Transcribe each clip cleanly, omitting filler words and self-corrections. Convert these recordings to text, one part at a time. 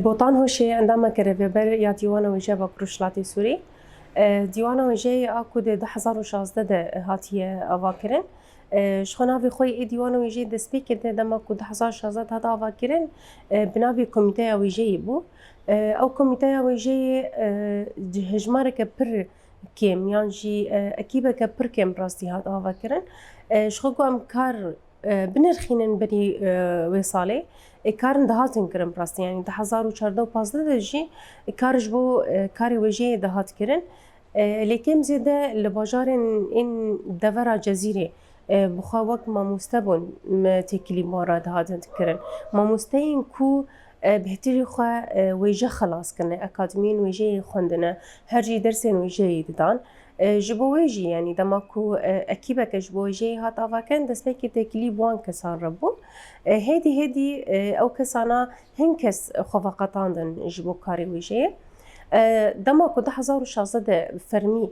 بوطان هوشي عندما كرفبر يا ديوانا وجابا كروشلاتي سوري ديوانا وجاي اكو ده 2016 ده هاتيه افاكرن شخونا في خوي ديوانا وجاي ده سبيك ده دما كو 2016 هذا افاكرن بنابي كوميتيا وجاي بو او كوميتيا وجاي هجمار كبر كيم يعني اكيبه كبر كيم راستي هذا افاكرن شخو ام كار بنرخينن بني وصالي کارن دهاتن کرن پراستی یعنی 2014 جی کارش بو کاری وجه دهات کرن لیکن زیده لباجارن این دورا جزیره بخواوک ما مستبون تکلی مارا دهاتن کرن ما مستین کو بهتری خو وجه خلاص کنه اکادمین وجه خوندنه هر جی درسین وجه دادن جبوجي يعني دماكو أكيبا كجبوجي هات أفاكن دسبيك تكلي بوان كسان ربو هدي أو كسانا هنكس خفقتان دن جبو كاري وجي دماكو 2016 فرمي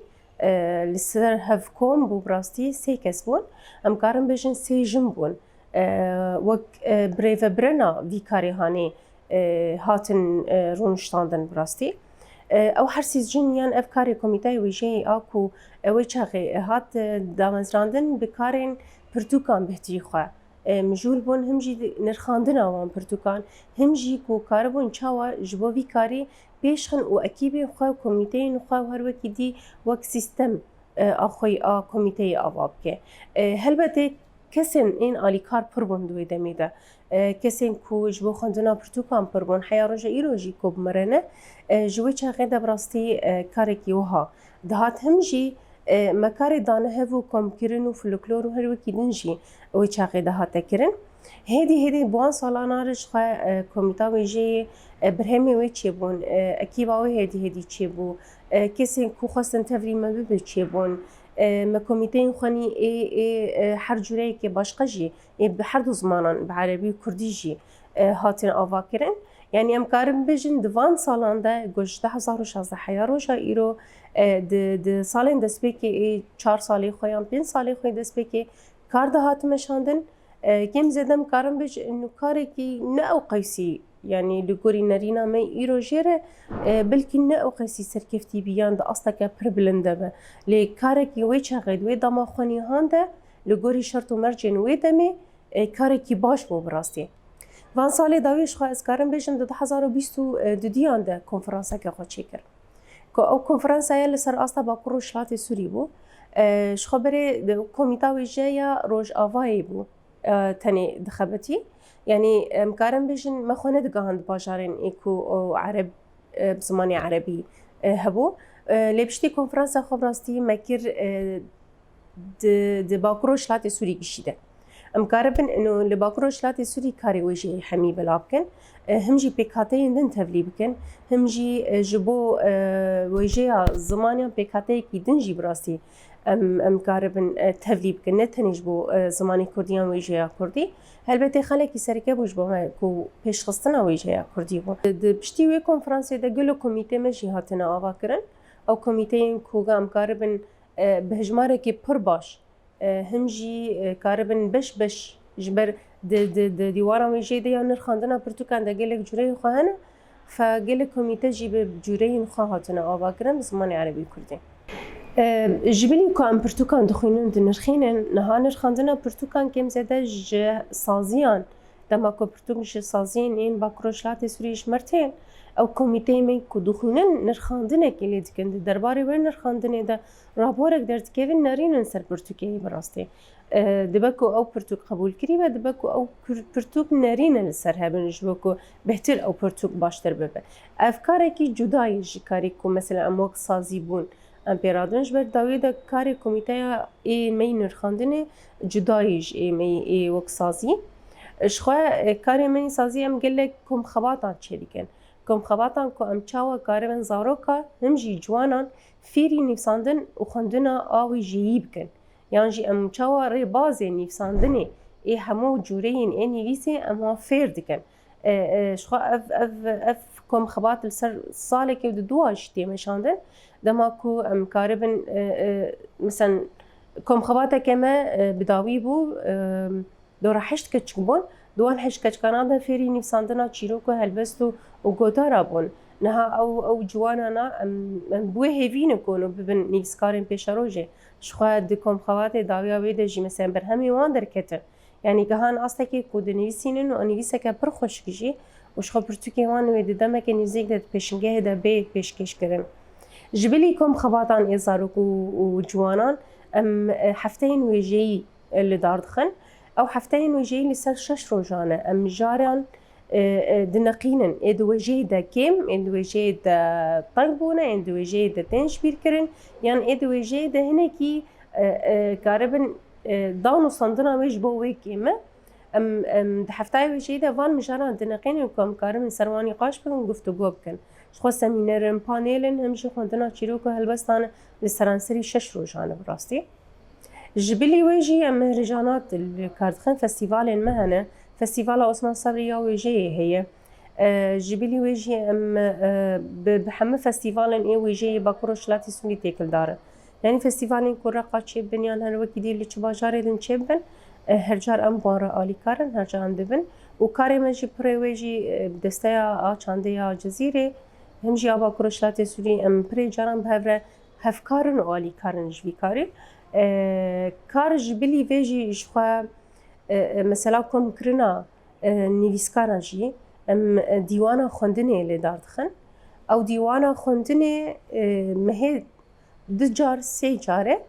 لسر هفكون بو براستي سي كسبون أم كارن بيجن سي جنبون وك بريفا برنا في كاري هاني هاتن رونشتاندن براستي او هر سیز جنیان افکاری کمیته ویژه آکو ویچاقی هات دامزراندن بکارین پرتوکان بهتری خواه مجول بون همجی نرخاندن آوان پرتوکان همجی کو کاربون چاوا جبو وی کاری پیشخن و اکیبی خواه کمیته خواه هر وکی دی وک سیستم آخوی کمیته آواب که هلبته کسین این آلیکار پربون دوی دمیده کسین کو جبو خواندنا پرتوکان پربون حیارجا ایروژی کوب مرنه جوی چاقی دبراستی کارکی وها دهات همجی مکاری دانه هفو کم کرن و فلکلور و هر وکی دنجی وی چاقی دهات کرن هدی بوان سالانه رش خواه کمیتا ویجی برهمی وی چی بون اکیبا وی هدی چی بو کسین کو خواستن تفریم ببه چی بون ما كوميتين خاني هر جوري كي باشقا جي بهر دو زمانان بعربي وكردي جي هاتين افاكرن يعني ام كارم بجن دوان سالان ده گوش 2016 حياروجا ايرو د سالين دسبيكي 4 سالي خويان 5 سالي خوي دسبيكي كار ده هات مشاندن كم زدم كارم بج انه كاركي ناو قيسي يعني لغوري نارينا ما ايرو جيره بلكي ناو قيسي سركفتي بيان ده اصلا كبر بلنده لي كاركي وي چاغد وي دما خوني هانده لغوري شرط مرجن وي دمي كاركي باش بو براستي وان سالي داويش خو اسكارم بيجن ده 2022 ديان ده كونفرنسا كه خو چيكر كو او كونفرنسا يل سر استا باكرو شلات سوري بو خبري كوميتا وجايا روج افاي بو تاني دخبتي يعني مكارم بيجن ما خونه دقاهند باجارين ايكو او عرب بزماني عربي هبو لبشتي كونفرنسا خبراستي مكير د باكرو شلات سوري گشيده امكاربن انه لباكرو شلات سوري كاري وجهي حمي بلابكن همجي بيكاتي ندن تفلي بكن همجي جبو وجهي زمانيا بيكاتي كي دنجي براسي امكاربن تفلي بكن نتنج بو زماني كرديان وجهي كردي هلبته خلكي سركه بوش بما كو پیش خستنا وجهي كردي بو بشتي وي كونفرنسي ده گلو كوميتي مجي هاتنا اواكرن او كوميتي كو امكاربن بهجماره كي پر باش همجي كاربن بش جبر د ديوارا ويجي دي نرخاندنا برتوكان دا قالك جوري خواهنا فقالك كوميتا جيب جوري نخواهاتنا آباكرم زمان عربي كردي جبلي كان برتوكان دخينون دنرخينن نها نرخاندنا برتوكان كم زاده سازيان دما كو برتوكش سازين این باكروشلات سوريش مرتين او كوميتي من كو دخينن نرخاندنا كلي دكن درباري وين نرخاندنا دا رابورك درت كيفن نارين سر برتوكي براستي دبكو او برتوك قبول كريبه دبكو او برتوك نارين لسر هبن جبكو بهتر او برتوك باشتر ببه افكارك جداي جكاريكو مثلا اموك سازي بون امبيرادون جبر داويدا كاري كوميتيا اي مي نرخاندنه جدايج اي مي اي وك سازي شخوا كاري مي سازي ام قال لك كم خباطان تشيدكن كم خباطان كو ام چاوا كاري من زاروكا همجي جوانان فيري نفساندن وخندنا آوي جيبكن يعني جي ام چاوا ري بازي نفساندني اي همو جورين اي نويسي اما فير دكن شخوا اف كم خباط السر صالك ود دواج تي مشاندن دماكو ام كاربن مثلا كم خباطه كما بداوي بو دورا حشت كتشبون دوان هشکج کانادا فێری نیفساندنا چیرۆک و هەلبەست و گۆدارا بوون نها ئەو جوانانە ئەم بوێ هێڤینە کۆن و ببن نیڤسکارên پێشەڕۆژێ شخوا di komxevatê dawiya wê de jî mesela berhemê wan derketin yanî gihan astekê ku dinivîsînin û nivîseke pir xweşik jî û ji xwe pirtûkê wan wê di demeke nêzik de pêşingehê de bê pêşkêşkirin. Ji bilî komxevatan ê zarok û ciwanan em hefteyên wêjeyî li dar dixin ew hefteyên wêjeyî li ser 6 rojan e em jaran dineqînin ê di wêjeyê de kêm ê di wêjeyê de teng bûne ê di wêjeyê de tên şbîrkirin yan ê di wêjeyê de hinekî karibin dan û sandina wê ji bo wê kêm e em di heftayê wêjeyî de van mijaran dineqînin ku em karibin ser wanî qaş bikin guftûgo bikin ji xwe semînerin panêlin him jî xwendina çîrok û helbestan e li seranserî 6 rojan e bi rastî. Ji bilî wê jî em hirijanat li kar dixin festîvalên me hene Festîvala Osman Sabrî ya wêjeyê heye ji bilî wê jî em bi hemû festîvalên ê wêjeyê Bakur û Şilatê Sûrî têkildar in yanî festîvalên ku reqa çêbin yan her wekî dî li çi bajarê din çêbin her car em wan re alîkar in her car em dibin û karê me jî pirê wê jî desteya a çandêya Cezîrê him jî ya Bakur û Şilatê Sûrî em pirê caran bi hev re hevkar in û alîkar in ji vî karê kar ji bilî vê jî ji xwe mesela komkirina nivîskaran jî em dîwana xwendinê lê dar dixin ew dîwana xwendinê mehê di car sê care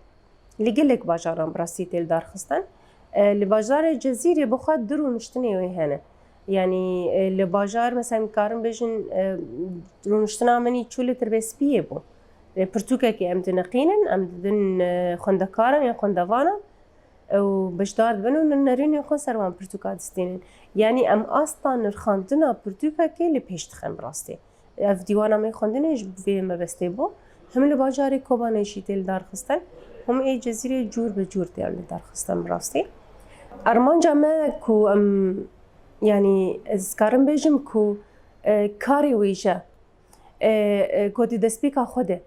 li gelek bajaran bi rastî tê li darxistin li bajarê Cezîrê bixwe dir û niştinê wê hene yanî li bajar mesela karin bêjin rûniştina min çû li tirbêspiyê bû pirtûkekê em dineqînin em didin xwendekaran ya xwendevanan ew bejdar dibin û nêrînên xwe ser wan pirtûka distînin yanî em asta nirxandina pirtûkekê li pêş dixin bi rastî ev dîwana me xwendinê ji vê mebestê bû him li bajarê Kobanê jî tê li darxistin hûn ê Cezîrê cûr bi cûr tê li darxistin bi rastî armanca me ku em yanî ez karim bêjim ku karê wê je gotî destpêka xwe de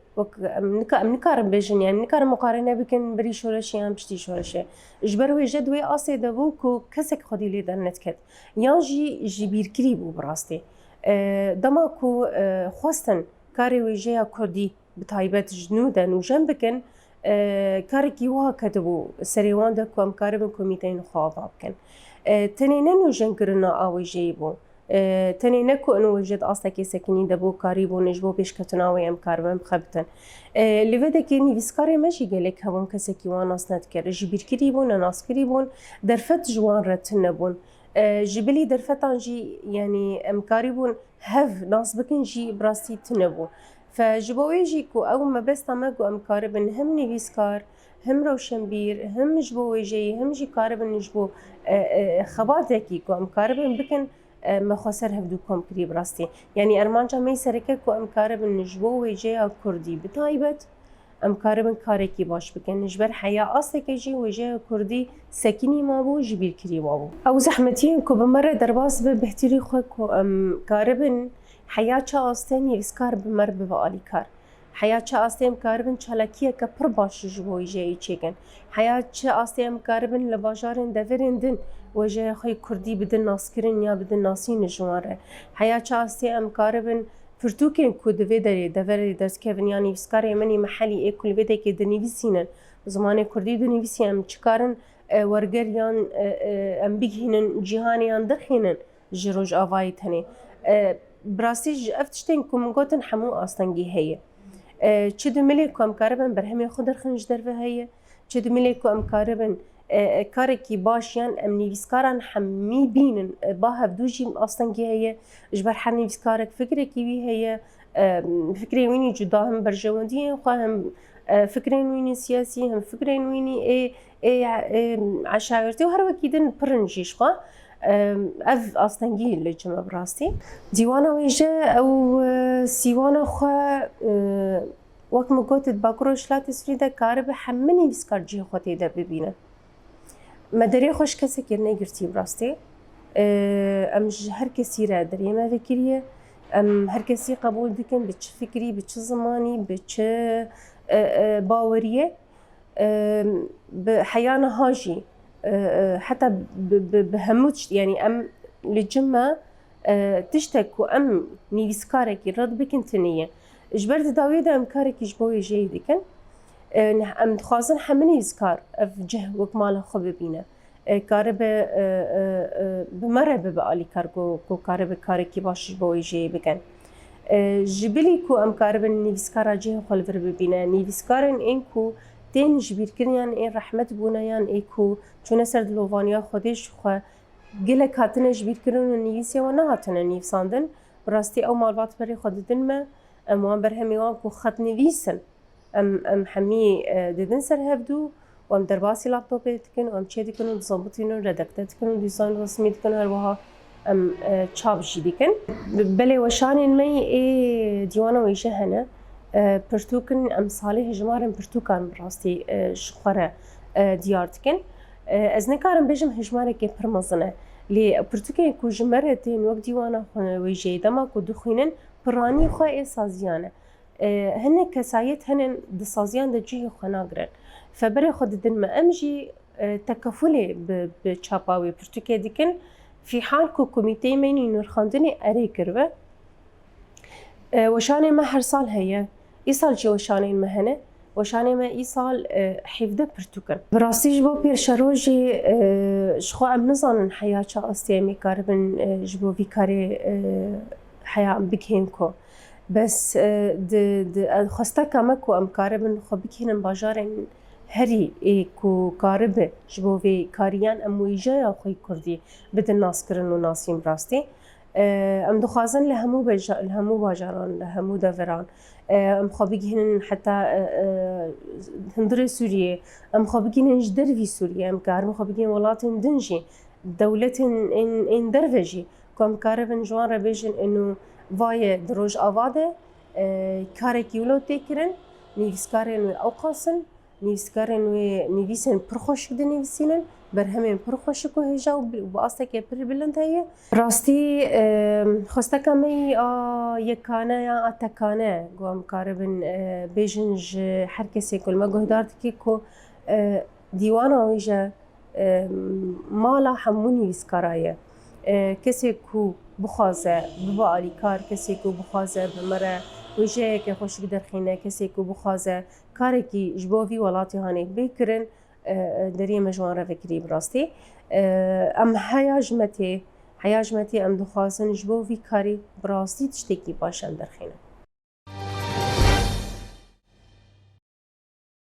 em nikarin bêjin yani nikarin muqarene bikin birî şoreşê yan piştî şoreşê ji ber wê je di wê asê de bû ku kesek xwedî lê dernedket yan jî ji bîrkirî bû bi rastî dema ku xwestin karê wê jeya Kurdî bi taybet ji nû de nûjen bikin karekî wiha ketibû serê wan de ku em karibin komîteyên xwe ava bikin tenê ne nûjenkirina a wêjeyê bû tenê ne ku in wêje di astekê sekinî de bû karî bûn ji bo pêşketina wê em karibin bixebitin li vê dekê nivîskarê me jî gelek hebûn kesekî wan nas nedikir ji bîrkirî bûn ne naskirî bûn derfet ji wan re tin nebûn ji bilî derfetan jî yanî em karî bûn hev nas bikin jî bi rastî tin nebû fe ji bo wê jî ku ew mebesta me ku em karibin him nivîskar him rewşenbîr him ji bo wêjeyî him jî karibin ji bo xebatekî ku em karibin bikin me xwe ser hevdû kom kirî bi rastî yanî ermanca me sereke ku em karibin ji bo wêjeya Kurdî bi taybet em karibin karekî baş bikin ji ber heya astekê jî wêjeya Kurdî sekinî mabû ji bîrkirî mabû ew zehmetiyên ku bi me re derbas bi bihtirî xwe ku em karibin heya çi astê nivîskar bi mer bibe alîkar heya çi astê em karibin çalakiyeke pir baş ji bo wêjeyê çêkin heya çi astê em karibin li bajarên deverên din wêjeya xwe Kurdî bidin naskirin ya bidin nasîn ji wan re heya çi astê em karibin pirtûkên ku di vê derê deverê destskevin ya nivîskarê min ê mehelî ê ku li vê dekê dinivîsînin bi zimanê Kurdî dinivîsî em çikarin werger yan em bigihînin cîhanê yan dixînin ji rojavayê tenê bi rastî ji ev tiştên ku min gotin hemû astengî heye çi di milê ku em karibin berhemê xwe dirxin ji derve heye çi di milê ku em karibin karekî baş yan em nivîskaran hemî bînin ba hevdû jî astengî heye ji ber her nivîskarek fikrekî wî heye fikrê wînî cuda him berjewendiyên xwe hem fikrên wînî siyasî hem fikrên wînî ê eşairtî û her wekî din pirin jî ji xwe ev astengî li cime bi rastî dîwana wê je ew sîwana xwe wek min gotit Bakur û Şilatê Sûrî de karibe hemû nivîskar cihê xwe tê de bibînin me derê xwe ji kesekê negirtî bi rastî em ji her kesî re derê me vekiriye em her kesî qebûl dikin bi çi fikrî bi çi zimanî bi çi baweriye bi heya niha jî heta bi hemû yanî em لجمة تشتك وأم نيفسكارك رد بكن تنية جبرت داوي دا أمكارك يجبوي جاي ديكن أم دخازن حمني يذكر أفجه وكمال خببينا كاربة بمرة ببقالي كارجو كو كاربة كاركي باش بوي جي بكن جبلي كو أم كاربة نيفسكارا جه خلفر ببينا نيفسكارن إن كو تين جبير كريان إن رحمة بونيان إيكو چون سرد لوفانيا خودش خو جلك هاتنا جبير كرون نيفسيا ونا هاتنا نيفساندن براستي أو مالبات بري خوددن ما أم وان برهمي وان كو خط نيفيسن ام حمي ددن سر هفدو وام درباسي لابتوب تكن وام چه دكن وضبطينو ردكت تكن وديزاين رسمي تكن هروها ام چاب جي دكن بلي وشان مي اي ديوانا ويشه هنا برتوكن ام صالح جمارن برتوكان براستي شخره ديار تكن از نكارم بجم هجماره كي برمزنه لي برتوكن كو جمرتين وقت ديوانا ويجي دما كو دخينن براني خو اي سازيانه هن كسايت هن دسازيان دجي خناقرن فبري خود دن ما امجي تكفلي بچاپاوي برتوكي ديكن في حال كو كوميتي مني نرخاندني اري كربه وشاني ما هر سال هي ايصال جي وشاني ما هنا وشاني ما ايصال حفظه برتوكن براستي جبو بير شروجي شخو ام نظن حياه استيمي كاربن جبو فيكاري حياه بكهينكو بس د خسته کمک و ام کاربن خو بکینن باجارن هری ایکو کارب جبوی کاریان ام ویجا خوی کردی بدن ناس کرن و ناسیم راستی ام دخوازن لهمو باجاران لهمو دوران ام خو بکینن حتی هندر سوریه ام خو بکینن جدر في سوریه ام کارم خو بکین ولاتن دنجی دولت ان دروجی کم کاربن جوان ربیجن انه وای دروج آواده کارکی ولو تکرن نیویسکارن و اوقاسن نیویسکارن و نیویسن پرخوش کده نیویسینن بر همین پرخوش کو هجا و واسطه که پر بلند هیه راستی خواسته کمی یکانه یا اتکانه گوام کاربن بیجنج هر کسی کل ما گهدارد که کو دیوانا ویجا مالا همون نیویسکارایه کسی کو بخوازه ببالی کار کسی کو بخوازه بمره وجه که خوش بدرخینه کسی کو بخوازه کاری که جبوی ولاتی هانی بکرن دری مجموعه را فکری براستی ام حیاجمتی ام دخوازن جبوی کاری براستی تشتکی باشن درخینه